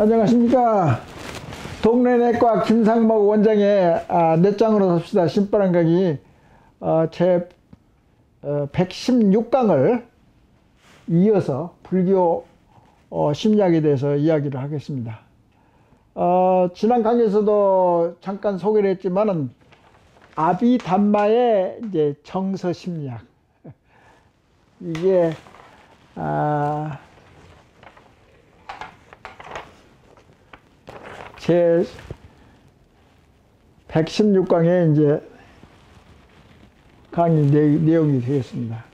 안녕하십니까. 동네내과 김상목 원장의 넷장으로 삽시다 신바람 강의 제 116강을 이어서 불교 심리학에 대해서 이야기를 하겠습니다. 지난 강의에서도 잠깐 소개를 했지만은 아비담마의 이제 정서 심리학, 이게 제 116강의 이제 강의 내용이 되겠습니다.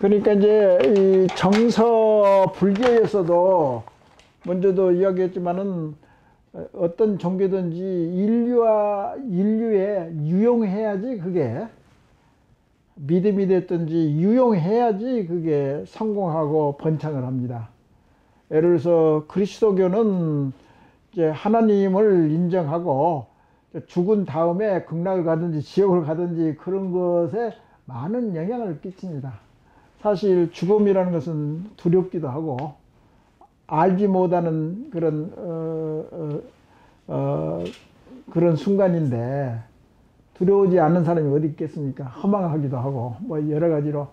그러니까 이제 이 정서, 불교에서도 먼저도 이야기했지만은 어떤 종교든지 인류에 유용해야지, 그게 믿음이 됐든지 유용해야지 그게 성공하고 번창을 합니다. 예를 들어서 그리스도교는 이제 하나님을 인정하고 죽은 다음에 극락을 가든지 지옥을 가든지 그런 것에 많은 영향을 끼칩니다. 사실 죽음이라는 것은 두렵기도 하고 알지 못하는 그런 순간인데, 두려우지 않는 사람이 어디 있겠습니까? 허망하기도 하고 뭐 여러 가지로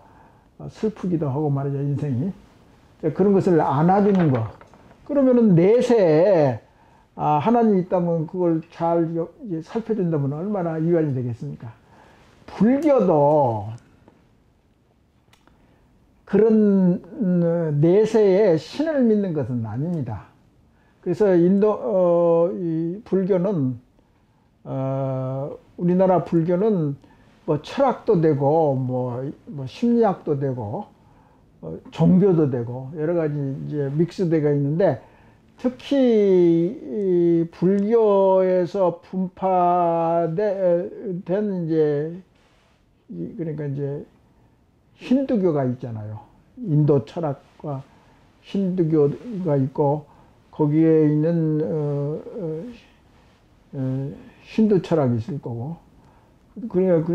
슬프기도 하고 말이죠, 인생이. 그런 것을 안아주는 거. 그러면은 내세에 하나님이 있다면 그걸 잘 살펴준다면 얼마나 위안이 되겠습니까? 불교도 그런 내세에 신을 믿는 것은 아닙니다. 그래서 이 불교는 우리나라 불교는 뭐 철학도 되고 뭐 심리학도 되고 종교도 되고 여러 가지 이제 믹스되어 있는데, 특히 이 불교에서 분파된 이제 그러니까 이제 힌두교가 있잖아요. 인도 철학과 힌두교가 있고 거기에 있는 힌두 철학이 있을 거고, 그러니까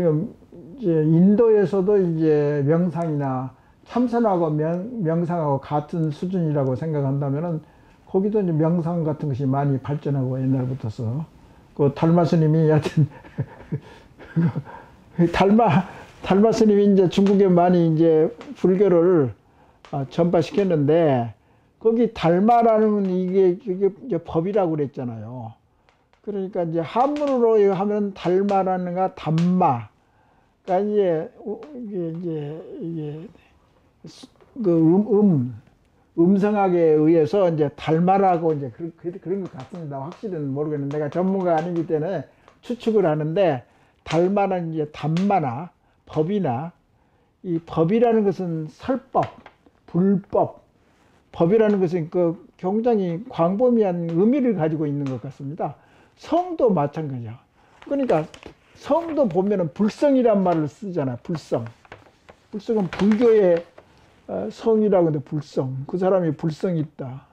이제 인도에서도 이제 명상이나 참선하고 명상하고 같은 수준이라고 생각한다면은 거기도 이제 명상 같은 것이 많이 발전하고 옛날부터서 그 달마 스님이 하여튼 달마 스님이 이제 중국에 많이 이제 불교를 전파시켰는데, 거기 달마라는 이게 이제 법이라고 그랬잖아요. 그러니까 이제 한문으로 하면 달마라는가 담마. 그러니까 이게 그 음성학에 의해서 이제 달마라고 이제 그런 것 같습니다. 확실히는 모르겠는데 내가 전문가 아니기 때문에 추측을 하는데, 달마는 이제 담마나 법이나, 이 법이라는 것은 설법, 불법, 법이라는 것은 그 굉장히 광범위한 의미를 가지고 있는 것 같습니다. 성도 마찬가지야. 그러니까 성도 보면은 불성이란 말을 쓰잖아. 불성. 불성은 불교의 성이라고 하는데, 불성. 그 사람이 불성이 있다.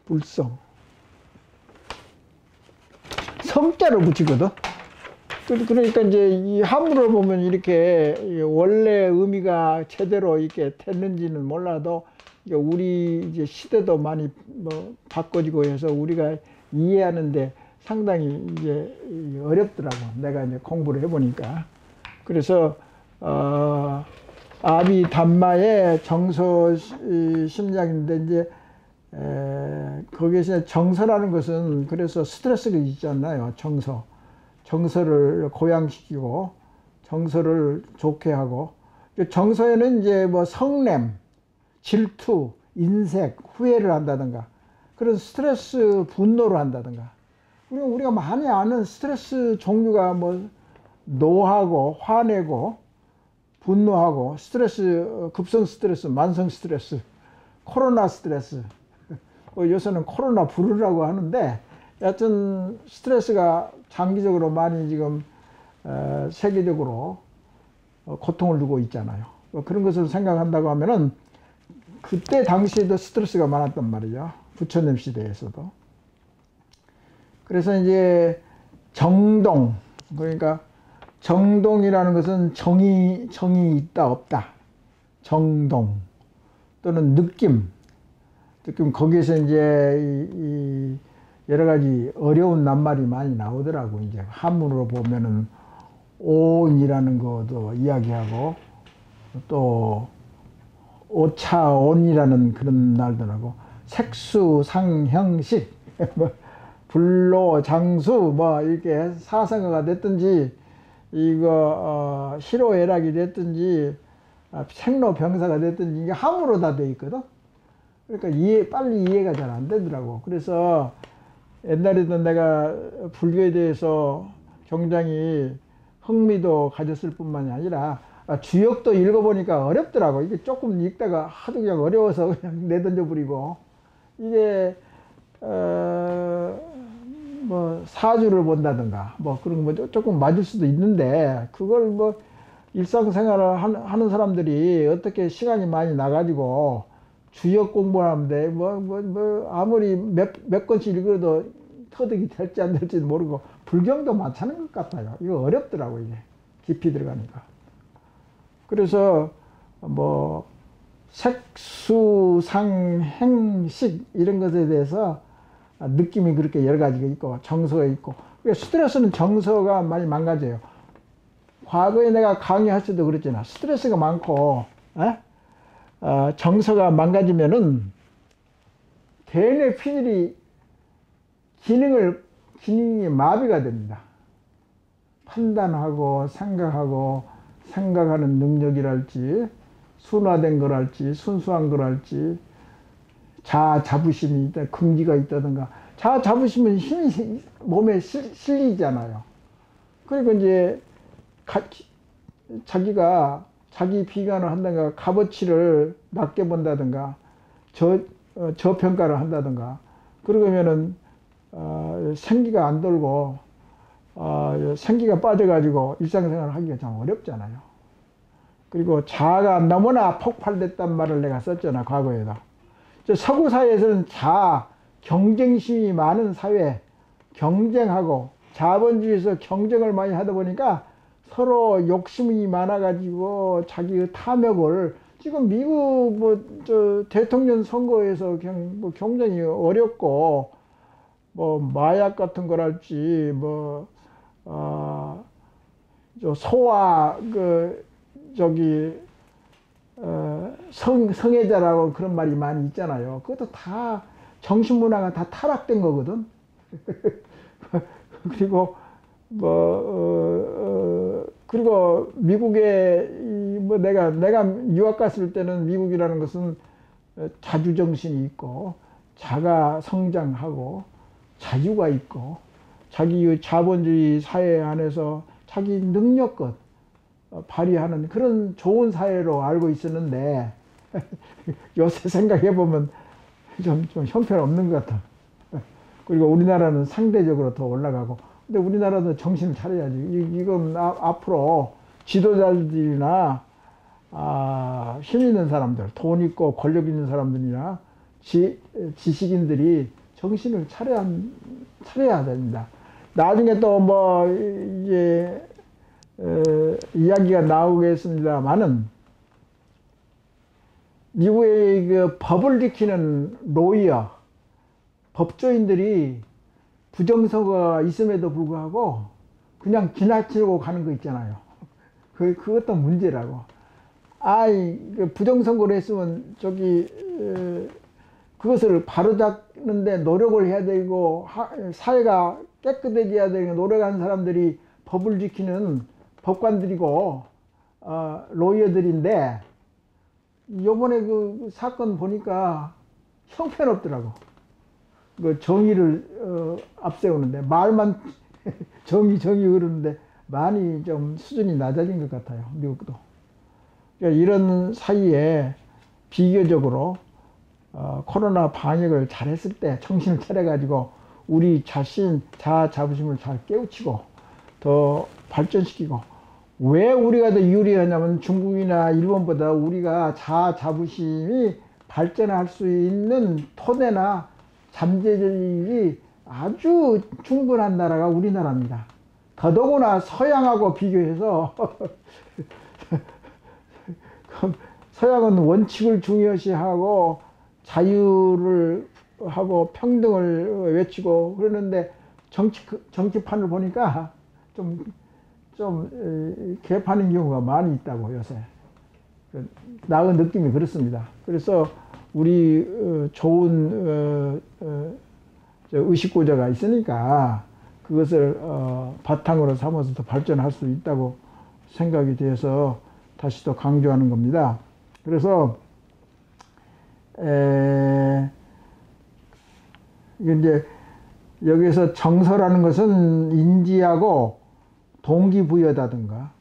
불성. 성자를 붙이거든. 그러니까 이제 이 한문으로 보면 이렇게 원래 의미가 제대로 이렇게 됐는지는 몰라도 우리 이제 시대도 많이 뭐 바꿔지고 해서 우리가 이해하는데 상당히 이제 어렵더라고. 내가 이제 공부를 해보니까. 그래서 아비담마의 정서 심리학인데, 이제 거기에서 정서라는 것은 그래서 스트레스가 있지 않나요? 정서를 고양시키고 정서를 좋게 하고, 정서에는 이제 뭐 성냄, 질투, 인색, 후회를 한다든가 그런 스트레스 분노를 한다든가. 우리가 많이 아는 스트레스 종류가 뭐 노하고 화내고 분노하고 스트레스, 급성 스트레스, 만성 스트레스, 코로나 스트레스, 요새는 코로나 불이라고 하는데, 여하튼 스트레스가 장기적으로 많이 지금 세계적으로 고통을 주고 있잖아요. 그런 것을 생각한다고 하면은 그때 당시에도 스트레스가 많았단 말이죠. 부처님 시대에서도. 그래서 이제 정동, 그러니까 정동이라는 것은 정이 있다 없다. 정동 또는 느낌, 지금 거기에서 이제 이 여러 가지 어려운 낱말이 많이 나오더라고. 이제 한문으로 보면은 온이라는 것도 이야기하고 또 오차온이라는 그런 날더라고. 색수상형식 뭐 불로 장수 뭐 이렇게 사성어가 됐든지 이거 희로애락이 됐든지 생로병사가 됐든지 이게 함으로 다 돼 있거든. 그러니까 빨리 이해가 잘 안 되더라고. 그래서 옛날에도 내가 불교에 대해서 굉장히 흥미도 가졌을 뿐만이 아니라 주역도 읽어보니까 어렵더라고. 이게 조금 읽다가 하도 그냥 어려워서 그냥 내던져 버리고, 이게 뭐 사주를 본다든가 뭐 그런 거 조금 맞을 수도 있는데, 그걸 뭐 일상생활을 하는 사람들이 어떻게 시간이 많이 나가지고 주역 공부를 하면 돼. 아무리 몇 권씩 읽어도 터득이 될지 안 될지도 모르고, 불경도 마찬가지 것 같아요. 이거 어렵더라고, 이게. 깊이 들어가니까. 그래서 뭐 색수상행식 이런 것에 대해서 느낌이 그렇게 여러 가지가 있고 정서가 있고, 스트레스는 정서가 많이 망가져요. 과거에 내가 강의할 때도 그랬잖아. 스트레스가 많고 정서가 망가지면은 대뇌 피질이 기능이 마비가 됩니다. 판단하고 생각하는 능력이랄지, 순화된 거랄지, 순수한 거랄지, 자부심이 있다, 긍지가 있다든가. 자부심은 힘이 몸에 실리잖아요. 그리고 이제 자기가 자기 비관을 한다든가, 값어치를 낮게 본다든가, 저평가를 한다든가, 그러면은 생기가 안 돌고 생기가 빠져가지고 일상생활을 하기가 참 어렵잖아요. 그리고 자아가 너무나 폭발됐단 말을 내가 썼잖아, 과거에다. 서구 사회에서는 경쟁심이 많은 사회, 경쟁하고 자본주의에서 경쟁을 많이 하다 보니까 서로 욕심이 많아가지고 자기의 탐욕을, 지금 미국 대통령 선거에서 굉장히 어렵고, 마약 같은 거랄지, 소아, 성애자라고 그런 말이 많이 있잖아요. 그것도 다 정신문화가 다 타락된 거거든. 그리고 그리고 미국에 내가 유학 갔을 때는 미국이라는 것은 자주정신이 있고 자가 성장하고 자유가 있고 자기의 자본주의 사회 안에서 자기 능력껏 발휘하는 그런 좋은 사회로 알고 있었는데 요새 생각해보면 좀 형편없는 것 같아. 그리고 우리나라는 상대적으로 더 올라가고, 근데 우리나라도 정신을 차려야지. 이건 앞으로 지도자들이나 힘 있는 사람들, 돈 있고 권력 있는 사람들이나 지식인들이 정신을 차려야 됩니다. 나중에 또 이제 이야기가 나오겠습니다만은, 미국의 그 법을 지키는 로이어, 법조인들이 부정선거가 있음에도 불구하고 그냥 지나치고 가는 거 있잖아요. 그것도 문제라고. 부정선거를 했으면 그것을 바로잡는데 노력을 해야 되고, 사회가 깨끗해져야 되고 노력하는 사람들이 법을 지키는 법관들이고 로이어들인데, 요번에 그 사건 보니까 형편없더라고. 그 정의를 앞세우는데 말만 정의 그러는데 많이 좀 수준이 낮아진 것 같아요, 미국도. 그러니까 이런 사이에 비교적으로 코로나 방역을 잘했을 때 정신을 차려가지고 우리 자신 자부심을 잘 깨우치고 더 발전시키고, 왜 우리가 더 유리하냐면 중국이나 일본보다 우리가 자부심이 발전할 수 있는 토대나 잠재력이 아주 충분한 나라가 우리나라입니다. 더더구나 서양하고 비교해서 서양은 원칙을 중요시하고 자유를 하고 평등을 외치고 그러는데 정치판을 보니까 좀 개판인 경우가 많이 있다고 요새. 나의 느낌이 그렇습니다. 그래서 우리 좋은 의식구조가 있으니까 그것을 바탕으로 삼아서 더 발전할 수 있다고 생각이 돼서 다시 또 강조하는 겁니다. 그래서 이제 여기서 정서라는 것은 인지하고 동기부여다든가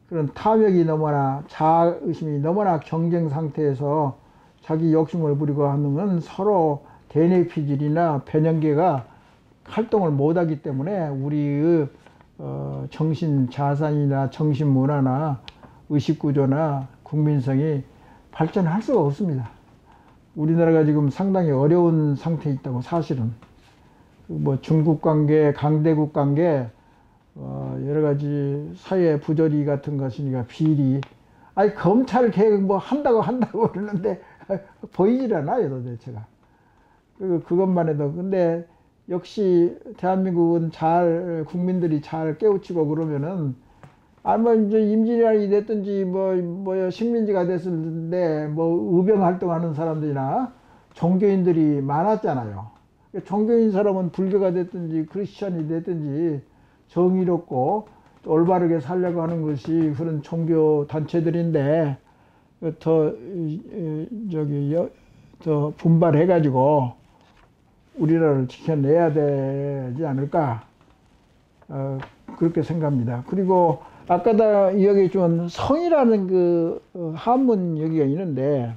그런 탐욕이 너무나 자아의식이 너무나 경쟁 상태에서 자기 욕심을 부리고 하는 서로 대뇌피질이나 변형계가 활동을 못하기 때문에 우리의 정신 자산이나 정신 문화나 의식구조나 국민성이 발전할 수가 없습니다. 우리나라가 지금 상당히 어려운 상태에 있다고 사실은. 뭐 중국 관계, 강대국 관계, 여러 가지 사회 부조리 같은 것이니까 비리. 아니, 검찰 개혁 뭐 한다고 그러는데 보이질 않아요, 도대체가. 그것만 해도. 근데 역시 대한민국은 국민들이 잘 깨우치고 그러면은, 뭐 이제 임진왜란이 됐든지 뭐 식민지가 됐는데 뭐 의병 활동하는 사람들이나 종교인들이 많았잖아요. 종교인 사람은 불교가 됐든지 크리스천이 됐든지 정의롭고 올바르게 살려고 하는 것이 그런 종교 단체들인데 더 분발해가지고 우리나라를 지켜내야 되지 않을까 그렇게 생각합니다. 그리고 아까 여기 좀 성이라는 그 한문 여기가 있는데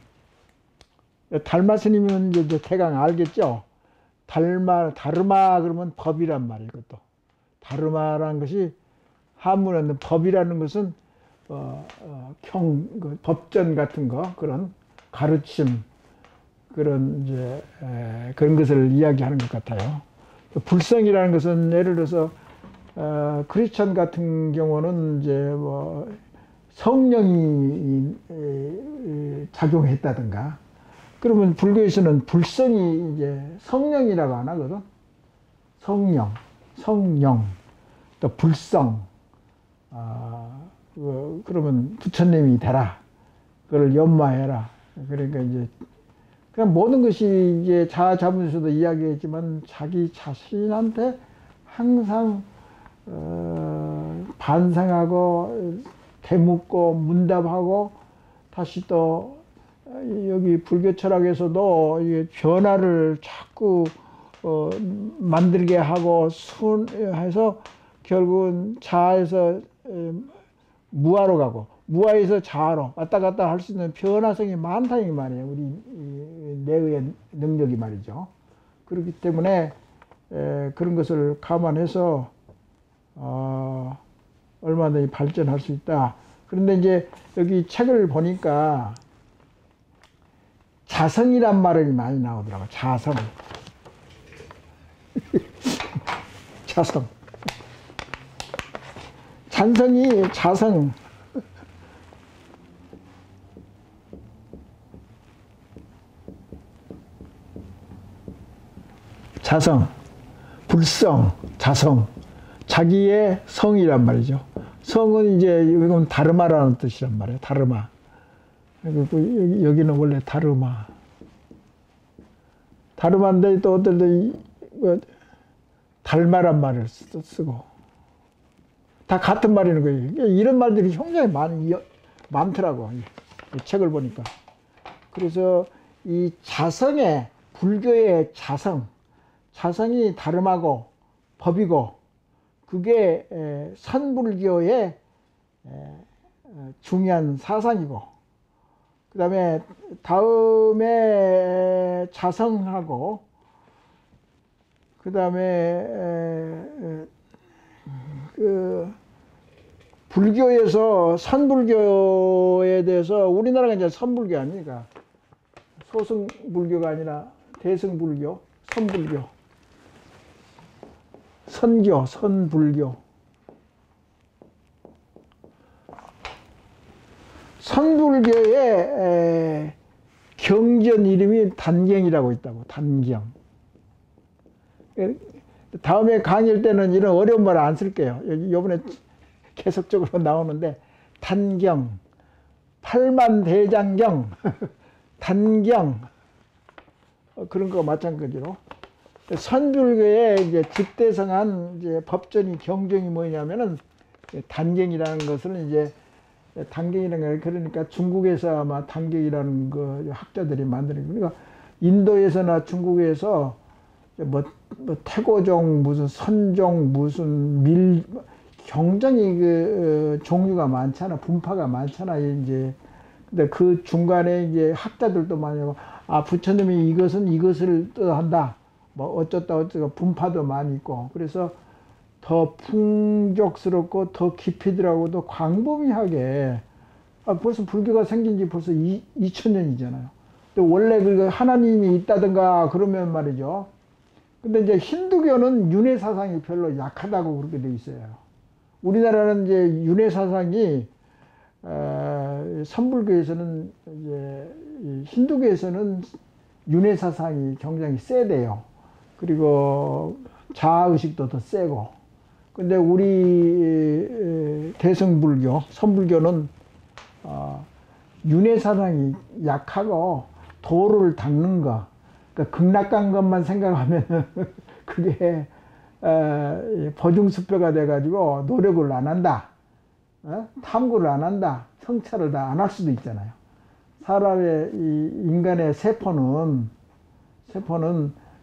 달마 스님은 이제 대강 알겠죠. 다르마 그러면 법이란 말이에요. 이것도 다르마라는 것이 한문에는 법이라는 것은 법전 같은 거 그런 가르침 그런 이제 그런 것을 이야기하는 것 같아요. 불성이라는 것은 예를 들어서 크리스천 같은 경우는 이제 뭐 성령이 작용했다든가 그러면 불교에서는 불성이 이제 성령이라고 안 하거든. 성령, 또 불성. 그러면 부처님이 되라. 그걸 연마해라. 그러니까 이제 그냥 모든 것이 이제 자문에서도 이야기했지만 자기 자신한테 항상 반성하고 되묻고 문답하고 다시 또 여기 불교 철학에서도 이게 변화를 자꾸 만들게 하고 해서 결국은 자아에서 무아로 가고 무아에서 자아로 왔다 갔다 할 수 있는 변화성이 많다 이 말이에요. 우리 내의 능력이 말이죠. 그렇기 때문에 그런 것을 감안해서 얼마든지 발전할 수 있다. 그런데 이제 여기 책을 보니까 자성이란 말이 많이 나오더라고요. 자성. 자성. 잔성이 자성. 자성, 불성, 자성. 자기의 성이란 말이죠. 성은 이제 이건 다르마라는 뜻이란 말이에요. 다르마. 여기는 원래 다르마. 다르마인데 또 어떨 때 달마란 말을 쓰고 다 같은 말이는 거예요. 이런 말들이 굉장히 많더라고. 이 책을 보니까. 그래서 이 자성의 불교의 자성이 다름하고 법이고 그게 선불교의 중요한 사상이고 그 다음에 자성하고 그 다음에 그 불교에서 선불교에 대해서 우리나라가 이제 선불교 아닙니까? 소승불교가 아니라 대승불교, 선불교, 선교, 선불교. 선불교의 경전 이름이 단경이라고 있다고. 단경. 다음에 강의할 때는 이런 어려운 말 안 쓸게요. 이번에 계속적으로 나오는데 단경, 팔만대장경, 단경 그런 거 마찬가지로 선불교의 이제 집대성한 이제 법전이 경전이 뭐냐면은 단경이라는 것은 이제 단경이라는 거 그러니까 중국에서 아마 단경이라는 거 학자들이 만드는 그러니까 인도에서나 중국에서 뭐 태고종 무슨 선종 무슨 밀 굉장히 그 종류가 많잖아. 분파가 많잖아. 이제 근데 그 중간에 이제 학자들도 많이 하고 아 부처님이 이것을 뜻한다. 뭐 어쩌다 분파도 많이 있고 그래서 더 풍족스럽고 더 깊이 들어가고도 광범위하게 벌써 불교가 생긴 지 벌써 2000년이잖아요. 근데 원래 그 하나님이 있다든가 그러면 말이죠. 근데 이제 힌두교는 윤회 사상이 별로 약하다고 그렇게 돼 있어요. 우리나라는 이제 윤회 사상이 선불교에서는 이제 힌두교에서는 윤회 사상이 굉장히 세대요. 그리고 자아의식도 더 세고. 근데 우리 대승불교, 선불교는 윤회 사상이 약하고 도를 닦는 거, 그러니까 극락간 것만 생각하면 그게 보증수표가 돼가지고 노력을 안 한다, 탐구를 안 한다, 성찰을 다 안 할 수도 있잖아요. 사람의 이 인간의 세포는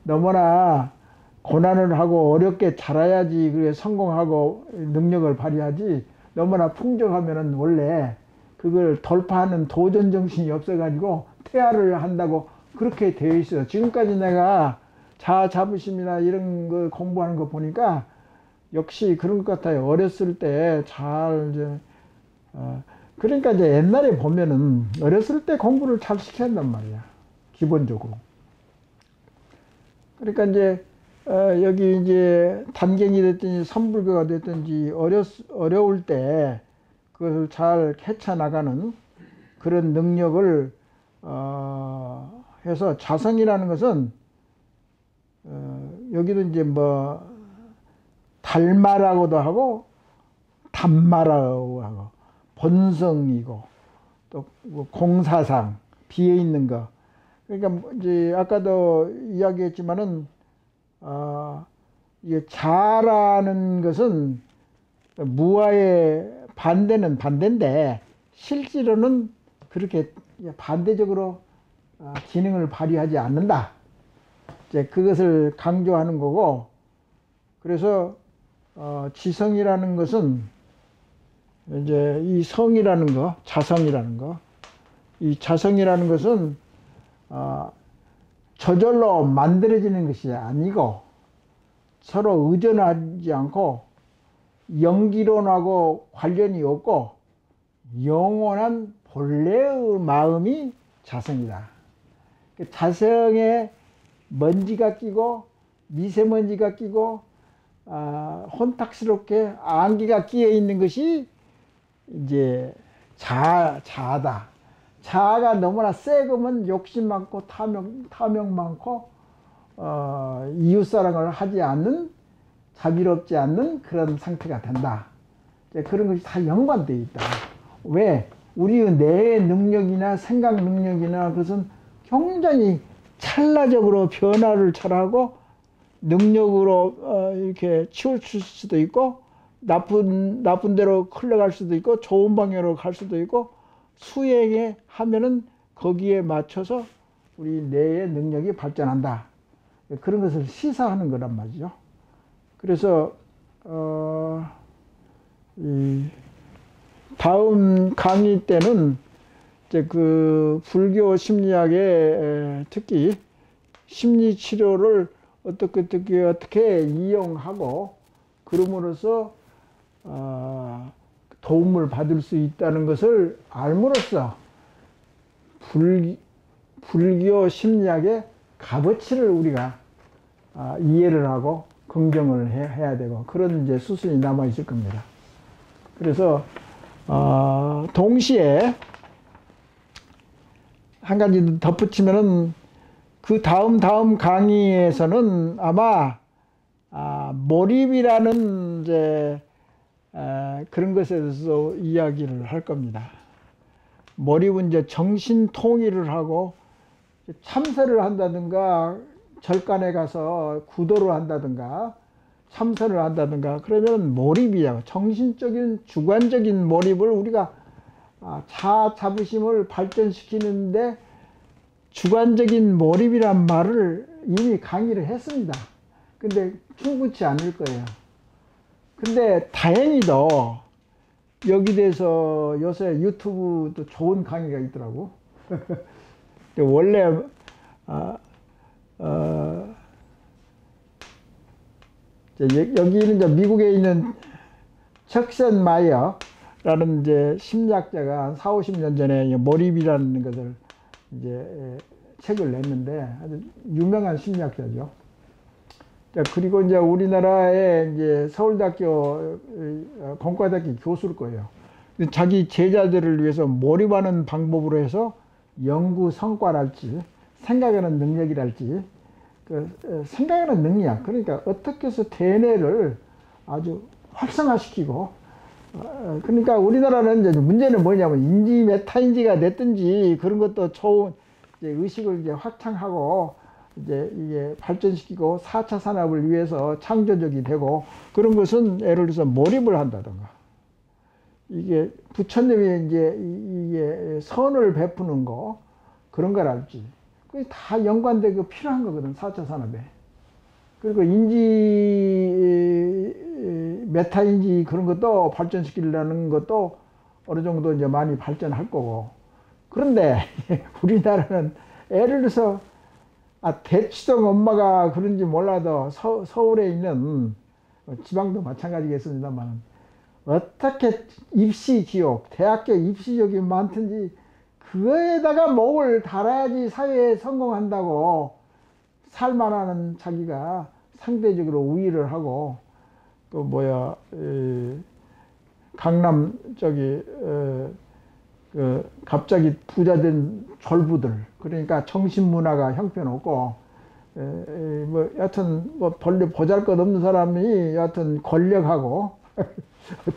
너무나 고난을 하고 어렵게 자라야지 그게 성공하고 능력을 발휘하지 너무나 풍족하면은 원래 그걸 돌파하는 도전 정신이 없어가지고 퇴화를 한다고 그렇게 되어 있어요. 지금까지 내가 자아 자부심이나 이런 거 공부하는 거 보니까 역시 그런 것 같아요. 어렸을 때 잘 이제 그러니까 이제 옛날에 보면은 어렸을 때 공부를 잘 시켜야 한단 말이야. 기본적으로. 그러니까 이제 여기 이제 단경이 됐든지 선불교가 됐든지 어려울 때 그것을 잘 헤쳐나가는 그런 능력을 해서 자성이라는 것은 여기도 이제 뭐 달마라고도 하고 담마라고 하고 본성이고 또 공사상 비어 있는 거. 그러니까 이제 아까도 이야기했지만은 이게 자라는 것은 무아의 반대는 반대인데 실제로는 그렇게 반대적으로 기능을 발휘하지 않는다. 이제 그것을 강조하는 거고, 그래서 지성이라는 것은 이제 이 성이라는 거, 자성이라는 거, 이 자성이라는 것은 저절로 만들어지는 것이 아니고 서로 의존하지 않고 영기론하고 관련이 없고 영원한 본래의 마음이 자성이다. 자성에 먼지가 끼고 미세먼지가 끼고 혼탁스럽게 안개가 끼어 있는 것이 이제 자아다. 자아가 너무나 세거면 욕심 많고 탐욕 많고 이웃사랑을 하지 않는 자비롭지 않는 그런 상태가 된다. 그런 것이 다 연관되어 있다. 왜? 우리의 뇌의 능력이나 생각 능력이나 그것은 굉장히 찰나적으로 변화를 잘하고 능력으로 이렇게 치우칠 수도 있고 나쁜 대로 흘러갈 수도 있고 좋은 방향으로 갈 수도 있고 수행에 하면은 거기에 맞춰서 우리 뇌의 능력이 발전한다. 그런 것을 시사하는 거란 말이죠. 그래서 이 다음 강의 때는 이제 그 불교 심리학의 특히 심리 치료를 어떻게 이용하고 그럼으로써 도움을 받을 수 있다는 것을 알므로써 불교 심리학의 값어치를 우리가 이해를 하고 긍정을 해야 되고 그런 이제 수순이 남아 있을 겁니다. 그래서 동시에 한 가지 덧붙이면은 그 다음 강의에서는 아마 몰입이라는 이제 그런 것에 대해서 이야기를 할 겁니다. 몰입은 이제 정신 통일을 하고 참선을 한다든가 절간에 가서 구도를 한다든가 참선을 한다든가 그러면 몰입이야. 정신적인 주관적인 몰입을 우리가 자아 자부심을 발전시키는데 주관적인 몰입이란 말을 이미 강의를 했습니다. 근데 충분치 않을 거예요. 근데 다행히도 여기 대해서 요새 유튜브도 좋은 강의가 있더라고. 원래 여기는 이제 미국에 있는 척센 마이어라는 이제 심리학자가 한 4, 50년 전에 몰입이라는 것을 이제 책을 냈는데 아주 유명한 심리학자죠. 그리고 이제 우리나라의 이제 서울대학교 공과대학교 교수일 거예요. 자기 제자들을 위해서 몰입하는 방법으로 해서 연구 성과랄지 생각하는 능력이랄지 생각하는 능력, 그러니까 어떻게 해서 대뇌를 아주 활성화시키고 그러니까 우리나라는 이제 문제는 뭐냐면 인지 메타인지가 됐든지 그런 것도 좋은 이제 의식을 이제 확장하고 이제 이게 발전시키고 4차 산업을 위해서 창조적이 되고 그런 것은 예를 들어서 몰입을 한다든가 이게 부처님이 이제 이게 선을 베푸는 거 그런 거랄지 그게 다 연관되고 필요한 거거든 4차 산업에. 그리고 인지 메타인지 그런 것도 발전시키려는 것도 어느 정도 이제 많이 발전할 거고. 그런데 우리나라는 예를 들어서 대치동 엄마가 그런지 몰라도 서울에 있는 지방도 마찬가지겠습니다만 어떻게 입시 지옥, 대학교 입시 지옥이 많든지 그거에다가 목을 달아야지 사회에 성공한다고 살만하는 자기가 상대적으로 우위를 하고 또 뭐야 강남 저기 갑자기 부자된 졸부들 그러니까 정신문화가 형편없고 뭐 여하튼 뭐 별로 보잘것없는 사람이 여하튼 권력하고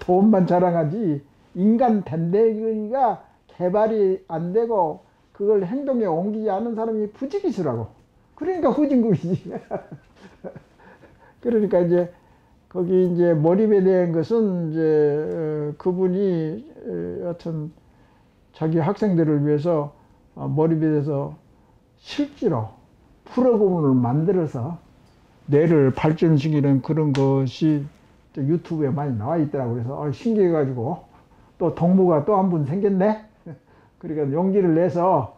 돈만 자랑하지 인간 댄대기가 개발이 안 되고 그걸 행동에 옮기지 않은 사람이 부지기수라고. 그러니까 후진국이지. 그러니까 이제 거기 이제 몰입에 대한 것은 이제 그분이 여하튼 자기 학생들을 위해서 몰입에 대해서 실제로 프로그램을 만들어서 뇌를 발전시키는 그런 것이 유튜브에 많이 나와 있더라고요. 그래서 신기해가지고 또 동무가 또 한 분 생겼네. 그러니까 용기를 내서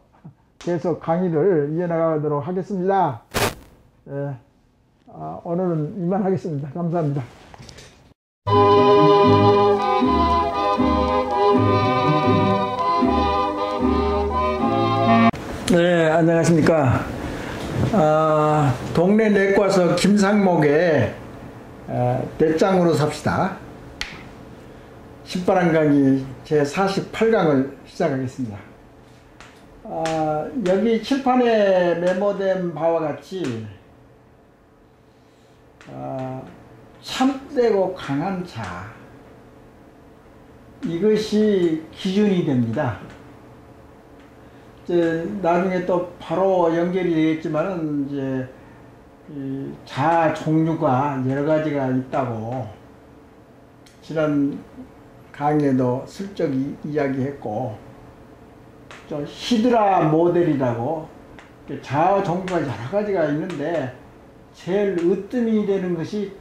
계속 강의를 이어나가도록 하겠습니다. 오늘은 이만하겠습니다. 감사합니다. 네, 안녕하십니까. 동네 내과서 김상목의 대장으로 삽시다. 신바람 강의 제 48강을 시작하겠습니다. 여기 칠판에 메모된 바와 같이 참되고 강한 자 이것이 기준이 됩니다. 이제 나중에 또 바로 연결이 되겠지만은 이제 자 종류가 여러 가지가 있다고 지난 강의에도 슬쩍 이야기했고 저 히드라 모델이라고 자아 종류가 여러 가지가 있는데 제일 으뜸이 되는 것이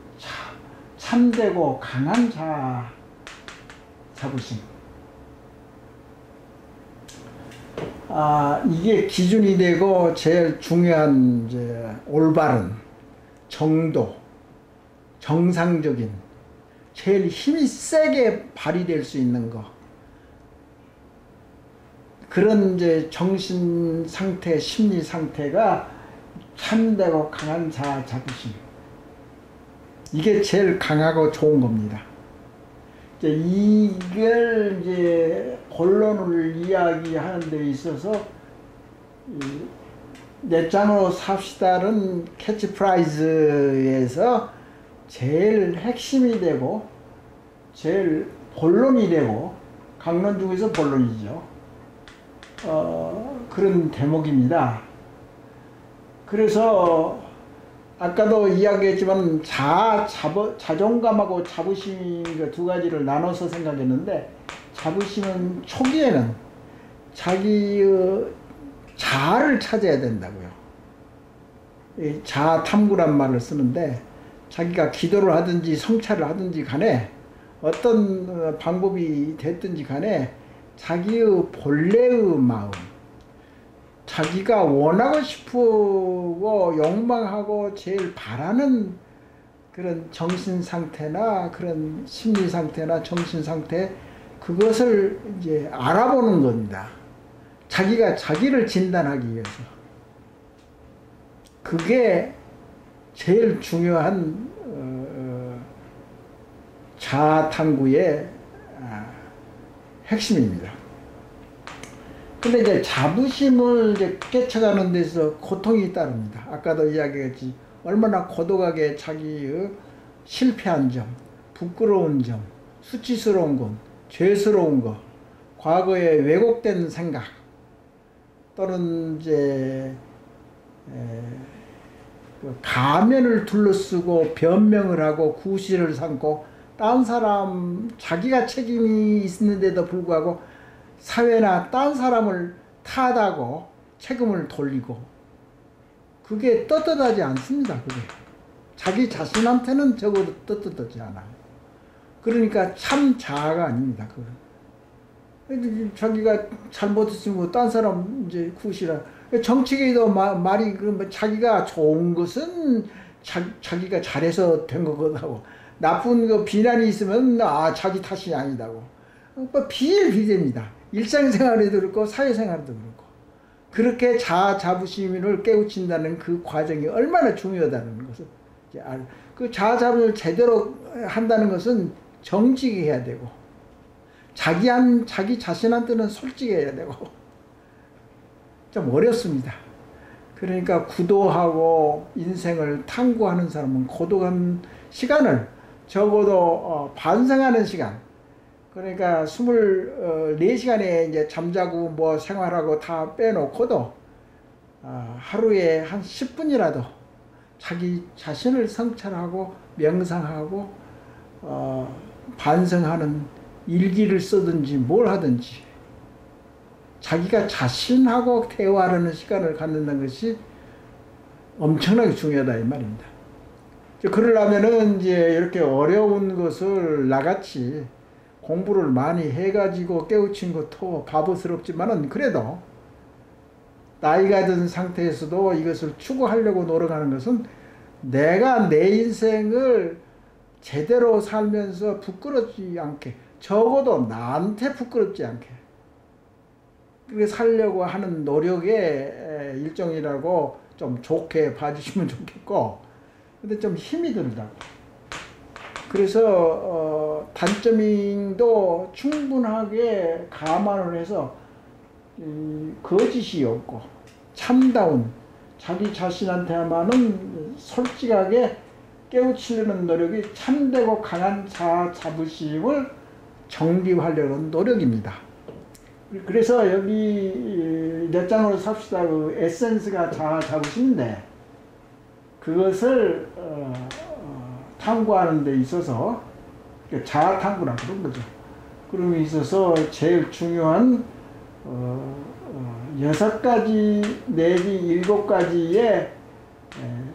참되고 강한 자아 자부심. 이게 기준이 되고 제일 중요한 이제 올바른 정도 정상적인 제일 힘이 세게 발휘될 수 있는 거 그런 이제 정신 상태 심리 상태가 참되고 강한 자아 자부심 이게 제일 강하고 좋은 겁니다. 이걸 이제 본론을 이야기하는 데 있어서 내 짱으로 삽시다는 캐치프라이즈에서 제일 핵심이 되고 제일 본론이 되고 강론 중에서 본론이죠. 그런 대목입니다. 그래서 아까도 이야기했지만 자존감하고 자부심 두 가지를 나눠서 생각했는데, 자부심은 초기에는 자기의 자아를 찾아야 된다고요. 자아 탐구란 말을 쓰는데, 자기가 기도를 하든지 성찰을 하든지 간에 어떤 방법이 됐든지 간에 자기의 본래의 마음, 자기가 원하고 싶고 욕망하고 제일 바라는 그런 정신 상태나 그런 심리 상태나 정신 상태, 그것을 이제 알아보는 겁니다. 자기가 자기를 진단하기 위해서. 그게 제일 중요한 자아 탐구의 핵심입니다. 근데 이제 자부심을 이제 깨쳐가는 데서 고통이 따릅니다. 아까도 이야기했지. 얼마나 고독하게 자기의 실패한 점, 부끄러운 점, 수치스러운 것, 죄스러운 것, 과거에 왜곡된 생각, 또는 이제 가면을 둘러쓰고 변명을 하고 구실을 삼고, 딴 사람, 자기가 책임이 있는데도 불구하고 사회나 딴 사람을 탓하고 책임을 돌리고, 그게 떳떳하지 않습니다. 그게 자기 자신한테는 적어도 떳떳하지 않아요. 그러니까 참 자아가 아닙니다. 그건 자기가 잘못했으면 딴 사람 이제 구실하. 정치계도 말이 그러면 자기가 좋은 것은 자기가 잘해서 된 거거든요. 나쁜 거 비난이 있으면 자기 탓이 아니다고. 비일비재입니다. 일상생활에도 그렇고 사회생활에도 그렇고. 그렇게 자부심을 깨우친다는 그 과정이 얼마나 중요하다는 것을 그 자부심을 제대로 한다는 것은 정직해야 되고, 자기 자신한테는 솔직해야 되고, 좀 어렵습니다. 그러니까 구도하고 인생을 탐구하는 사람은 고독한 시간을, 적어도 반성하는 시간, 그러니까 24시간에 이제 잠자고 뭐 생활하고 다 빼놓고도 하루에 한 10분이라도 자기 자신을 성찰하고 명상하고 반성하는 일기를 쓰든지 뭘 하든지 자기가 자신하고 대화하는 시간을 갖는다는 것이 엄청나게 중요하다 이 말입니다. 그러려면은 이제 이렇게 어려운 것을 나같이 공부를 많이 해가지고 깨우친 것도 바보스럽지만은, 그래도 나이가 든 상태에서도 이것을 추구하려고 노력하는 것은 내가 내 인생을 제대로 살면서 부끄럽지 않게, 적어도 나한테 부끄럽지 않게 그렇게 살려고 하는 노력의 일종이라고 좀 좋게 봐주시면 좋겠고, 근데 좀 힘이 들다고. 그래서 단점도 충분하게 감안을 해서 거짓이 없고 참다운 자기 자신한테만은 솔직하게 깨우치려는 노력이 참되고 강한 자부심을 정립하려는 노력입니다. 그래서 여기 몇 장으로 삽시다 그 에센스가 자부심인데, 그것을 탐구하는 데 있어서 자아 탐구라 그런 거죠. 그런 데 있어서 제일 중요한 6가지 내지 7가지의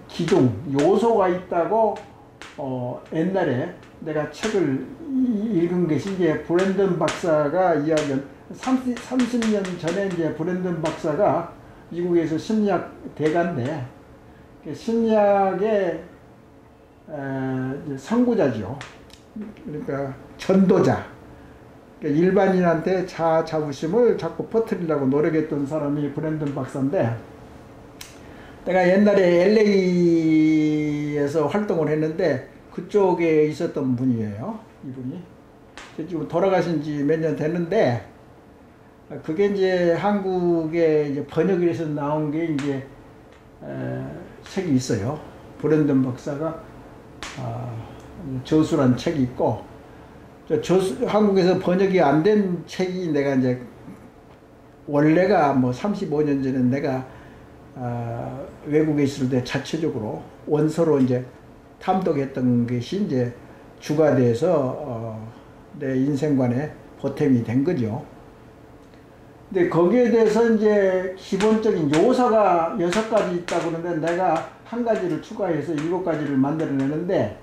기둥 요소가 있다고 옛날에 내가 책을 읽은 것이 이제 브랜든 박사가 이야기한 30년 전에 이제 브랜든 박사가 미국에서 심리학 대가인데, 심리학의 선구자죠. 그러니까 전도자. 그러니까 일반인한테 자부심을 자꾸 퍼뜨리려고 노력했던 사람이 브랜든 박사인데, 내가 옛날에 LA에서 활동을 했는데 그쪽에 있었던 분이에요. 이분이 지금 돌아가신 지 몇 년 됐는데, 그게 이제 한국에 이제 번역을 해서 나온 게 이제 책이 있어요. 브랜든 박사가 저수란 책이 있고, 한국에서 번역이 안 된 책이 내가 이제 원래가 뭐 35년 전에 내가 외국에 있을 때 자체적으로 원서로 이제 탐독했던 것이 이제 주가 돼서 내 인생관에 보탬이 된 거죠. 근데 거기에 대해서 이제 기본적인 요소가 6가지 있다고 그러는데 내가 한 가지를 추가해서 7가지를 만들어내는데,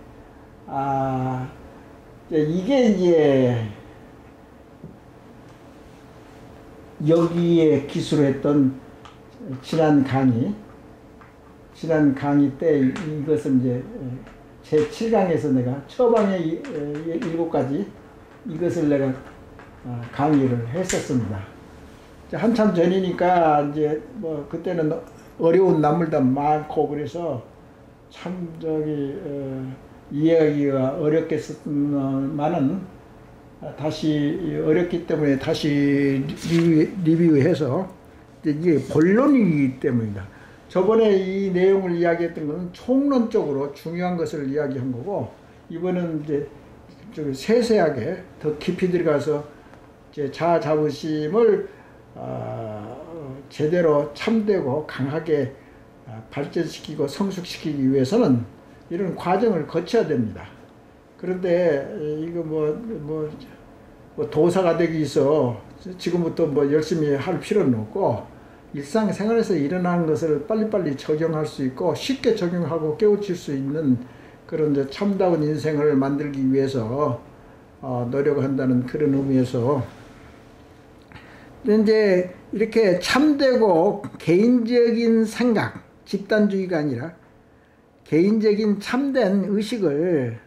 이게 이제 여기에 기술했던 지난 강의 때 이것을 이제 제 7강에서 내가 처방의 7가지 이것을 내가 강의를 했었습니다. 한참 전이니까 이제 뭐 그때는 어려운 나물도 많고 그래서 참 이해하기가 어렵겠지만은 다시 어렵기 때문에 다시 리뷰해서 이게 본론이기 때문이다. 저번에 이 내용을 이야기했던 것은 총론적으로 중요한 것을 이야기한 거고, 이번은 이제 좀 세세하게 더 깊이 들어가서 이제 자아 자부심을 제대로 참되고 강하게 발전시키고 성숙시키기 위해서는 이런 과정을 거쳐야 됩니다. 그런데 이거 뭐 도사가 되기 위해서 지금부터 뭐 열심히 할 필요는 없고, 일상생활에서 일어나는 것을 빨리빨리 적용할 수 있고 쉽게 적용하고 깨우칠 수 있는 그런 이제 참다운 인생을 만들기 위해서 노력한다는 그런 의미에서, 이제 이렇게 참되고 개인적인 생각, 집단주의가 아니라 개인적인 참된 의식을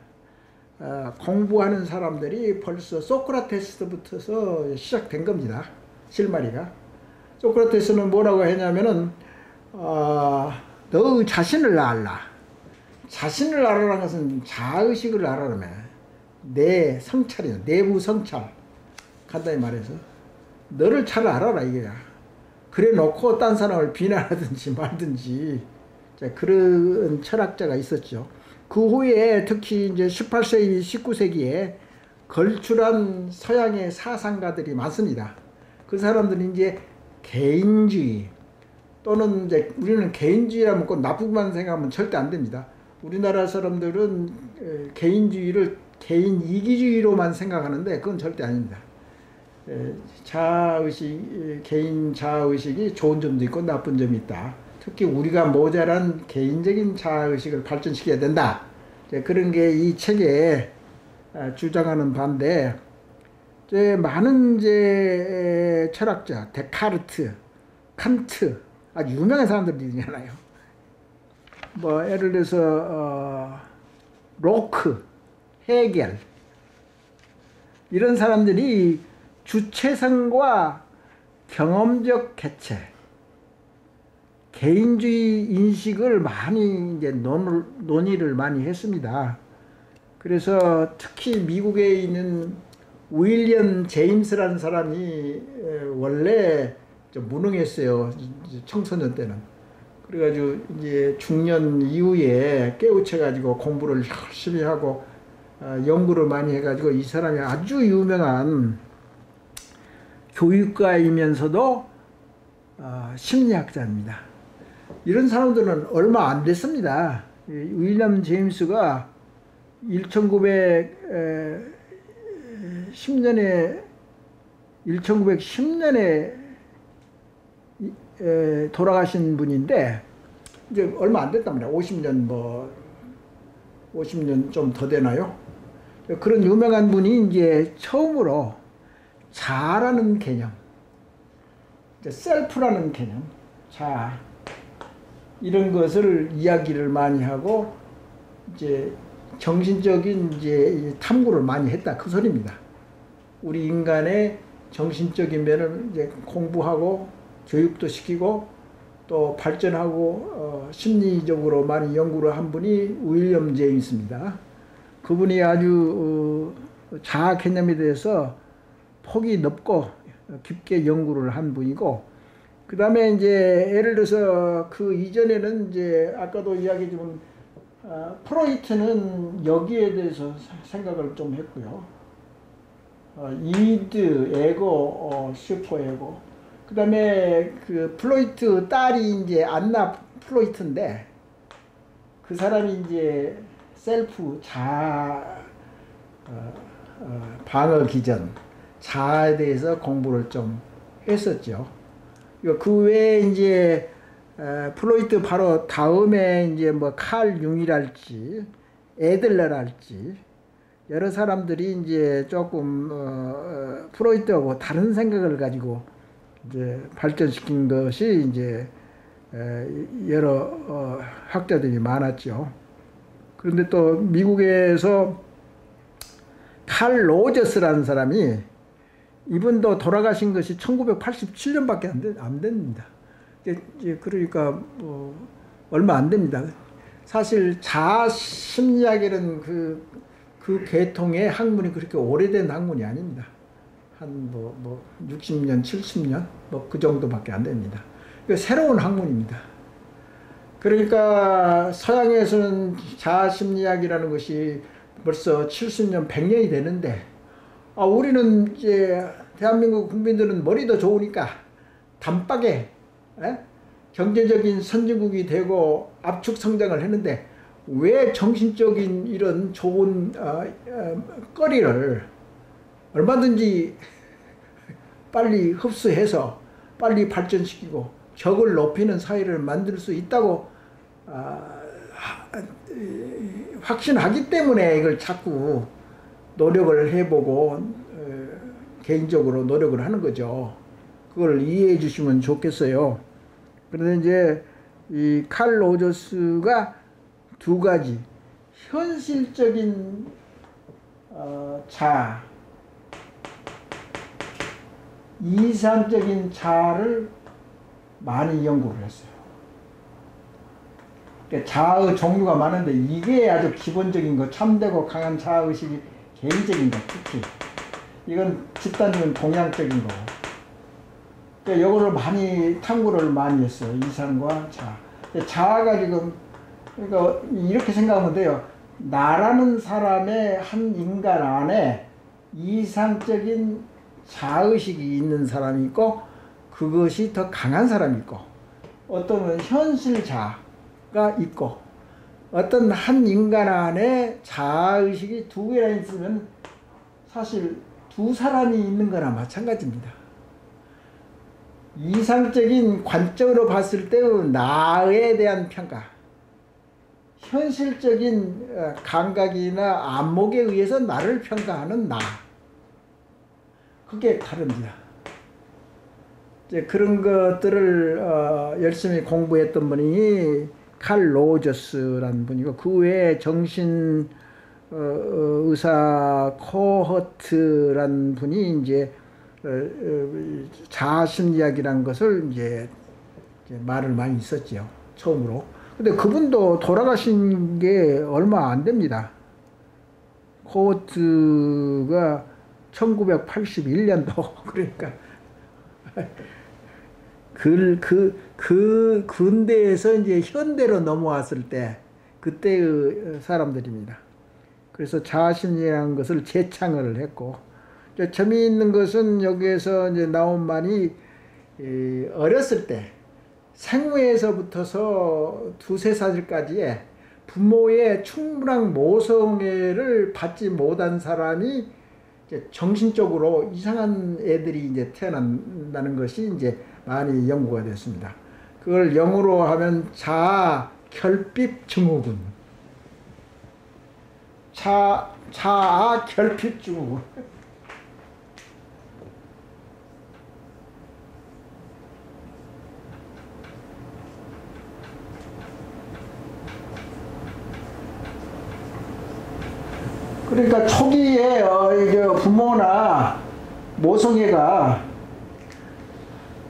공부하는 사람들이 벌써 소크라테스부터 시작된 겁니다. 실마리가. 소크라테스는 뭐라고 했냐면은 너 자신을 알라. 자신을 알아라는 것은 자의식을 알아라며. 내 성찰이야. 내부 성찰. 간단히 말해서 너를 잘 알아라 이거야. 그래 놓고 딴 사람을 비난하든지 말든지. 자, 그런 철학자가 있었죠. 그 후에 특히 이제 18세기, 19세기에 걸출한 서양의 사상가들이 많습니다. 그 사람들이 이제 개인주의 또는 이제 우리는 개인주의라면 꼭 나쁘게만 생각하면 절대 안 됩니다. 우리나라 사람들은 개인주의를 개인 이기주의로만 생각하는데 그건 절대 아닙니다. 자아의식, 개인 자아의식이 좋은 점도 있고 나쁜 점이 있다. 특히 우리가 모자란 개인적인 자아의식을 발전시켜야 된다. 그런 게 이 책에 주장하는 바인데, 많은 철학자, 데카르트, 칸트, 아주 유명한 사람들이잖아요. 뭐 예를 들어서 로크, 헤겔 이런 사람들이 주체성과 경험적 개체, 개인주의 인식을 많이 이제 논의를 많이 했습니다. 그래서 특히 미국에 있는 윌리엄 제임스라는 사람이 원래 좀 무능했어요. 청소년 때는. 그래가지고 이제 중년 이후에 깨우쳐가지고 공부를 열심히 하고 연구를 많이 해가지고 이 사람이 아주 유명한 교육가이면서도 심리학자입니다. 이런 사람들은 얼마 안 됐습니다. 윌리엄 제임스가 1910년에 돌아가신 분인데 이제 얼마 안 됐답니다. 50년 좀 더 되나요? 그런 유명한 분이 이제 처음으로 자라는 개념, 셀프라는 개념, 자 이런 것을 이야기를 많이 하고 이제 정신적인 이제 탐구를 많이 했다 그 소리입니다. 우리 인간의 정신적인 면을 이제 공부하고 교육도 시키고 또 발전하고 심리적으로 많이 연구를 한 분이 윌리엄 제임스입니다. 그분이 아주 자아 개념에 대해서 폭이 넓고 깊게 연구를 한 분이고, 그 다음에 이제 예를 들어서 그 이전에는 이제 아까도 이야기했지만 프로이트는 여기에 대해서 생각을 좀 했고요. 이드, 에고, 슈퍼에고. 그 다음에 그 플로이트 딸이 이제 안나 플로이트인데, 그 사람이 이제 셀프 방어 기전, 자아에 대해서 공부를 좀 했었죠. 그 외에 이제 플로이트 바로 다음에 이제 뭐 칼 융이랄지 애들러랄지 여러 사람들이 이제 조금 프로이트하고 다른 생각을 가지고 이제 발전시킨 것이 이제 여러 학자들이 많았죠. 그런데 또 미국에서 칼 로저스라는 사람이, 이분도 돌아가신 것이 1987년밖에 안 됩니다. 그러니까 얼마 안 됩니다. 사실 자아 심리학이라는 그 계통의 학문이 그렇게 오래된 학문이 아닙니다. 한 60년, 70년 그 정도밖에 안 됩니다. 새로운 학문입니다. 그러니까 서양에서는 자아 심리학이라는 것이 벌써 70년, 100년이 되는데, 우리는 이제 대한민국 국민들은 머리도 좋으니까 단박에 경제적인 선진국이 되고 압축 성장을 했는데, 왜 정신적인 이런 좋은 거리를 얼마든지 빨리 흡수해서 빨리 발전시키고 격을 높이는 사회를 만들 수 있다고 확신하기 때문에 이걸 자꾸 노력을 해보고 개인적으로 노력을 하는 거죠. 그걸 이해해 주시면 좋겠어요. 그런데 이제 이 칼 로저스가 두 가지 현실적인 자아, 이상적인 자아를 많이 연구를 했어요. 그러니까 자아의 종류가 많은데 이게 아주 기본적인 거, 참되고 강한 자아의식이 개인적인 거, 특히 이건 집단적인 동양적인 거고, 그러니까 이거를 많이 탐구를 많이 했어요. 이상과 자아. 자아가 지금, 그러니까 이렇게 생각하면 돼요. 나라는 사람의 한 인간 안에 이상적인 자의식이 있는 사람이 있고, 그것이 더 강한 사람이 있고, 어떤 현실 자아가 있고, 어떤 한 인간 안에 자의식이 두 개나 있으면 사실 두 사람이 있는 거나 마찬가지입니다. 이상적인 관점으로 봤을 때의 나에 대한 평가, 현실적인 감각이나 안목에 의해서 나를 평가하는 나, 그게 다릅니다. 이제 그런 것들을 열심히 공부했던 분이 칼 로저스라는 분이고, 그 외에 정신 의사 코허트라는 분이 이제 자아심리학이라는 것을 이제 말을 많이 있었죠, 처음으로. 근데 그분도 돌아가신 게 얼마 안 됩니다. 코허트가 1981년도 그러니까 그 근대에서 이제 현대로 넘어왔을 때 그때의 사람들입니다. 그래서 자아심리라는 것을 재창을 했고, 재미있는 것은 여기에서 이제 나온 말이 어렸을 때 생후에서부터서 2~3살까지의 부모의 충분한 모성애를 받지 못한 사람이 이제 정신적으로 이상한 애들이 이제 태어난다는 것이 이제 많이 연구가 됐습니다. 그걸 영어로 하면 자아 결핍 증후군. 자아 결핍 증후군. 그러니까 초기에 부모나 모성애가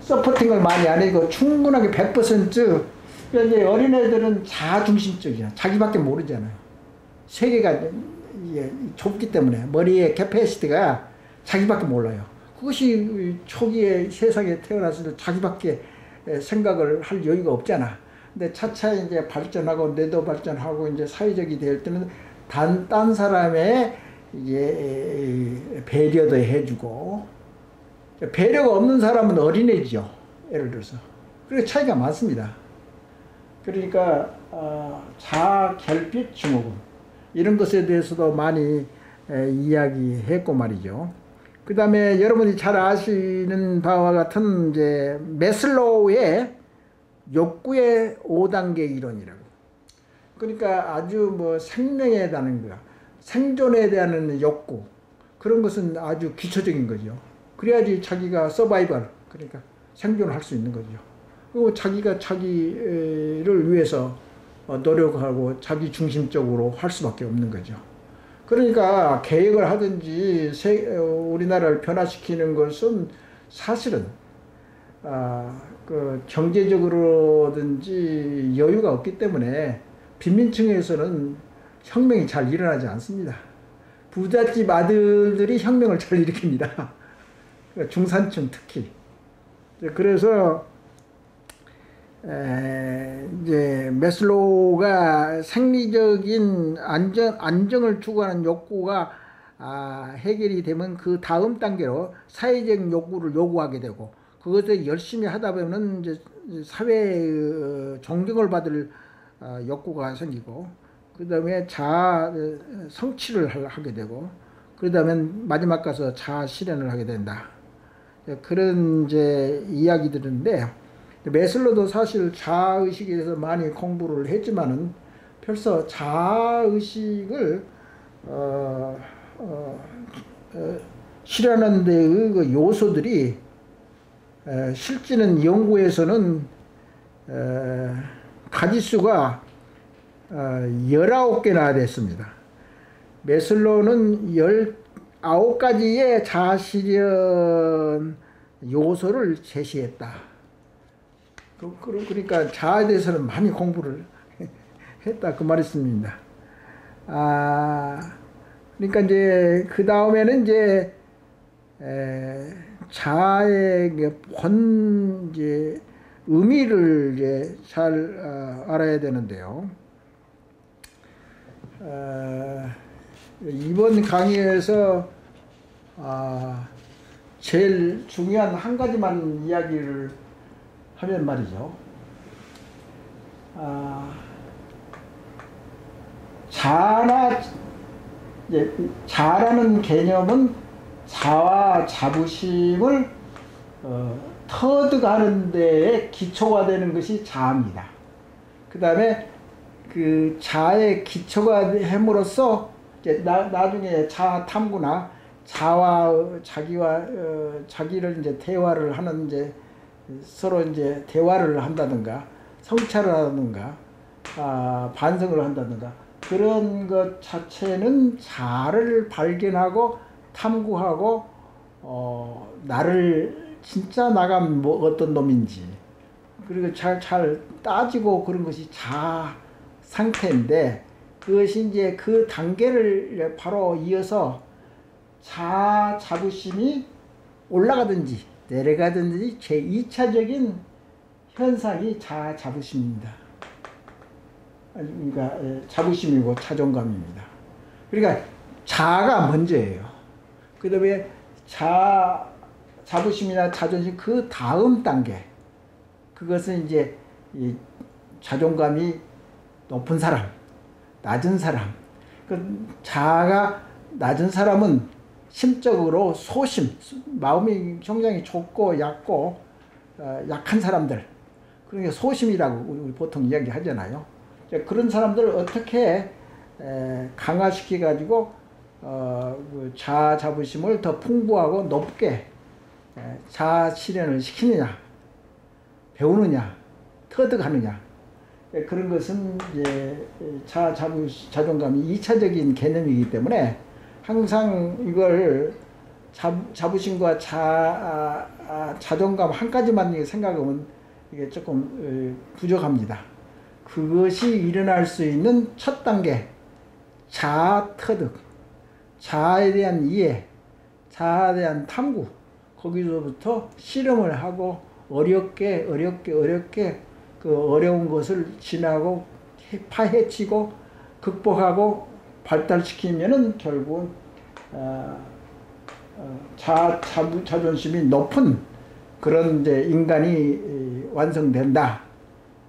서포팅을 많이 안 해도 충분하게 100%, 그러니까 이제 어린애들은 자아중심적이야. 자기밖에 모르잖아요. 세계가 좁기 때문에 머리의 캐패시티가 자기밖에 몰라요. 그것이 초기에 세상에 태어났을 때 자기밖에 생각을 할 여유가 없잖아. 근데 차차 이제 발전하고 뇌도 발전하고 이제 사회적이 될 때는 딴 사람의 이제 배려도 해주고, 배려가 없는 사람은 어린애죠. 예를 들어서. 그게 차이가 많습니다. 그러니까 자아 결핍 증후군 이런 것에 대해서도 많이 이야기했고 말이죠. 그 다음에 여러분이 잘 아시는 바와 같은 이제 매슬로우의 욕구의 5단계 이론이라고. 그러니까 아주 뭐 생명에 대한 거, 생존에 대한 욕구, 그런 것은 아주 기초적인 거죠. 그래야지 자기가 서바이벌, 그러니까 생존할 수 있는 거죠. 그리고 자기가 자기를 위해서 노력하고 자기 중심적으로 할 수밖에 없는 거죠. 그러니까 계획을 하든지 우리나라를 변화시키는 것은 사실은 그 경제적으로든지 여유가 없기 때문에 빈민층에서는 혁명이 잘 일어나지 않습니다. 부잣집 아들들이 혁명을 잘 일으킵니다. 중산층 특히. 그래서 이제 매슬로우가 생리적인 안정을 추구하는 욕구가 해결이 되면 그 다음 단계로 사회적 욕구를 요구하게 되고, 그것을 열심히 하다 보면 이제 사회의 존경을 받을 욕구가 생기고, 그 다음에 자아 성취를 하게 되고, 그 다음에 마지막 가서 자아 실현을 하게 된다. 그런 이제 이야기들인데, 매슬로도 사실 자아의식에 대해서 많이 공부를 했지만은 벌써 자아의식을 실현하는 데의 그 요소들이 실제는 연구에서는 가지수가 19개나 됐습니다. 매슬로우는 19가지의 자아실현 요소를 제시했다. 그러니까 자아에 대해서는 많이 공부를 했다, 그 말이었습니다. 그러니까 이제 그 다음에는 이제 자아의 본 이제 의미를 이제 잘 알아야 되는데요. 이번 강의에서 제일 중요한 한 가지만 이야기를 하면 말이죠. 자라는 개념은 자와 자부심을 터득하는 데에 기초가 되는 것이 자아입니다. 그 다음에 그 자아의 기초가 햄으로써 이제 나중에 자아 탐구나 자와 자기를 이제 대화를 하는 이제 서로 이제 대화를 한다든가 성찰을 한다든가 반성을 한다든가 그런 것 자체는 자아를 발견하고 탐구하고 나를 진짜 나가 뭐 어떤 놈인지 그리고 잘 따지고 그런 것이 자아 상태인데, 그것이 이제 그 단계를 바로 이어서 자아 자부심이 올라가든지 내려가든지 제2차적인 현상이 자아 자부심입니다. 그러니까 자부심이고 자존감입니다. 그러니까 자아가 먼저예요. 그 다음에 자부심이나 자존심 그 다음 단계, 그것은 이제 이 자존감이 높은 사람, 낮은 사람. 그 자아가 낮은 사람은 심적으로 소심, 마음이 굉장히 좁고 얕고 약한 사람들, 그러니까 소심이라고 우리 보통 이야기하잖아요. 그런 사람들을 어떻게 강화시켜 가지고 그 자아 자부심을 더 풍부하고 높게 자아 실현을 시키느냐, 배우느냐, 터득하느냐, 그런 것은 이제 자존감이 2차적인 개념이기 때문에 항상 이걸 자부심과 자존감 한 가지만 생각하면 이게 조금 부족합니다. 그것이 일어날 수 있는 첫 단계, 자아 터득, 자아에 대한 이해, 자아에 대한 탐구, 거기서부터 실험을 하고 어렵게 그 어려운 것을 지나고 파헤치고 극복하고 발달시키면은 결국은 자존심이 높은 그런 이제 인간이 완성된다.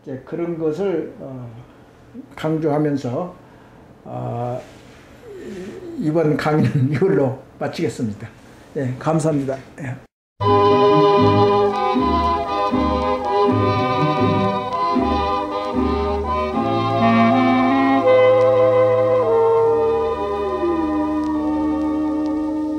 이제 그런 것을 강조하면서 이번 강의는 이걸로 마치겠습니다. 예, 감사합니다. 예.